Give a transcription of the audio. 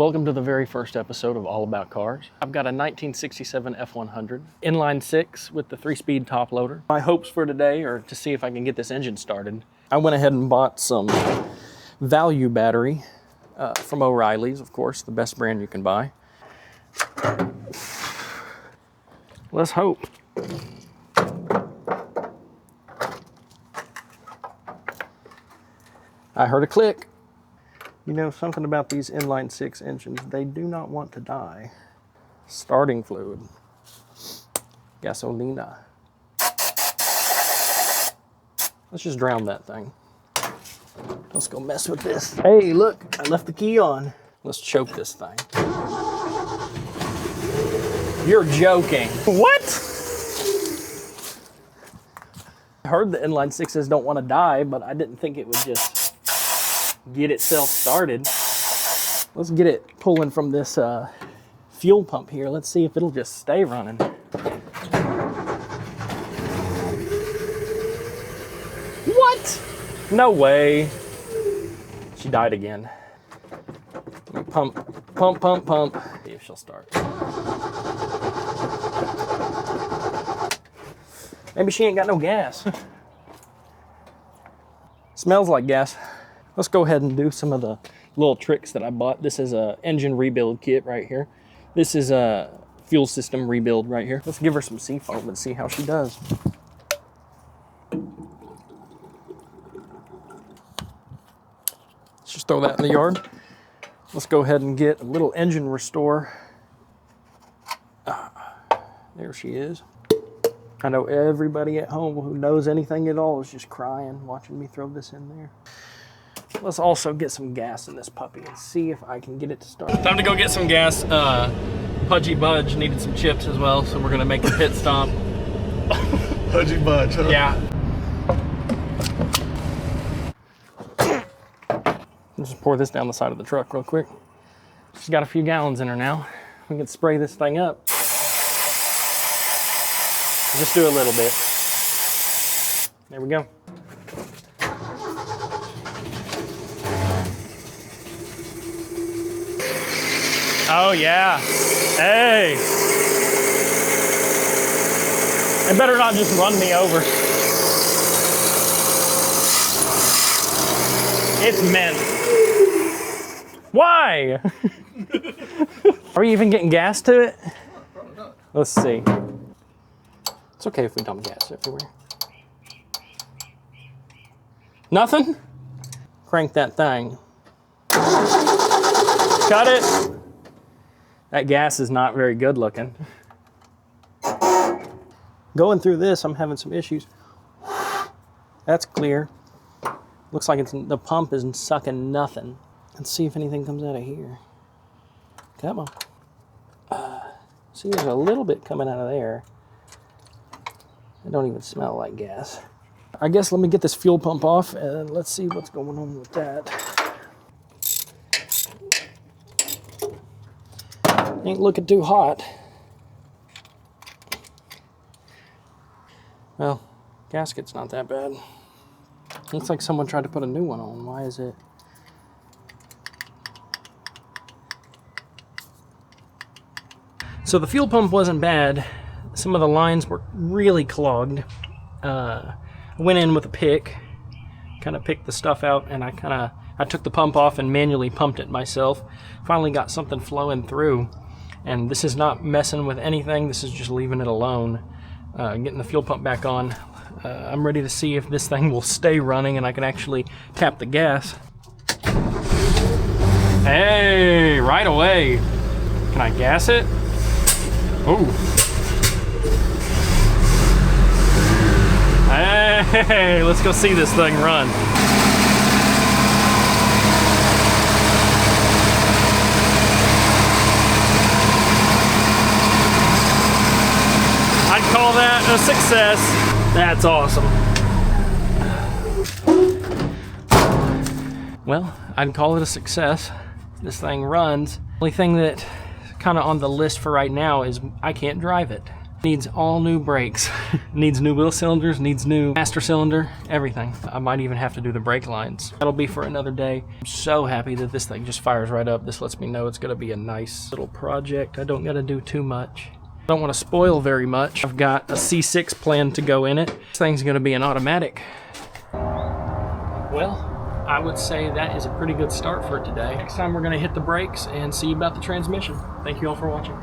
Welcome to the very first episode of All About Cars. I've got a 1967 F-100 inline-six with the 3-speed top loader. My hopes for today are to see if I can get this engine started. I went ahead and bought some value battery from O'Reilly's, of course, the best brand you can buy. Let's hope. I heard a click. You know something about these inline-six engines, they do not want to die. Starting fluid. Gasolina. Let's just drown that thing. Let's go mess with this. Hey, look, I left the key on. Let's choke this thing. You're joking. What? I heard the inline-sixes don't want to die, but I didn't think it would just get itself started. Let's get it pulling from this fuel pump here. Let's see if it'll just stay running. What? No way. She died again. Let me pump, pump, pump, pump. See if she'll start. Maybe she ain't got no gas. Smells like gas. Let's go ahead and do some of the little tricks that I bought. This is a engine rebuild kit right here. This is a fuel system rebuild right here. Let's give her some seafoam and see how she does. Let's just throw that in the yard. Let's go ahead and get a little engine restore. There she is. I know everybody at home who knows anything at all is just crying watching me throw this in there. Let's also get some gas in this puppy and see if I can get it to start. Time to go get some gas. Pudgy Budge needed some chips as well, so we're gonna make a pit stop. Pudgy Budge, huh? Yeah. Let's just pour this down the side of the truck real quick. She's got a few gallons in her now. We can spray this thing up. Just do a little bit. There we go. Oh yeah, hey. It better not just run me over. It's meant. Why? Are we even getting gas to it? Probably not. Let's see. It's okay if we dump gas everywhere. Nothing? Crank that thing. Cut it. That gas is not very good looking. Going through this, I'm having some issues. That's clear. Looks like the pump isn't sucking nothing. Let's see if anything comes out of here. Come on. See, there's a little bit coming out of there. It don't even smell like gas. I guess let me get this fuel pump off and let's see what's going on with that. Ain't looking too hot. Well, gasket's not that bad. Looks like someone tried to put a new one on. Why is it? So the fuel pump wasn't bad. Some of the lines were really clogged. I went in with a pick, kind of picked the stuff out, and I took the pump off and manually pumped it myself. Finally got something flowing through. And this is not messing with anything. This is just leaving it alone. Getting the fuel pump back on. I'm ready to see if this thing will stay running and I can actually tap the gas. Hey, right away. Can I gas it? Oh. Hey, let's go see this thing run. I'd call that a success. That's awesome. Well, I'd call it a success. This thing runs. The only thing that kind of on the list for right now is I can't drive it. Needs all new brakes. Needs new wheel cylinders, needs new master cylinder, everything. I might even have to do the brake lines. That'll be for another day. I'm so happy that this thing just fires right up. This lets me know it's gonna be a nice little project. I don't gotta do too much. I don't wanna spoil very much. I've got a C6 plan to go in it. This thing's gonna be an automatic. Well, I would say that is a pretty good start for today. Next time we're gonna hit the brakes and see about the transmission. Thank you all for watching.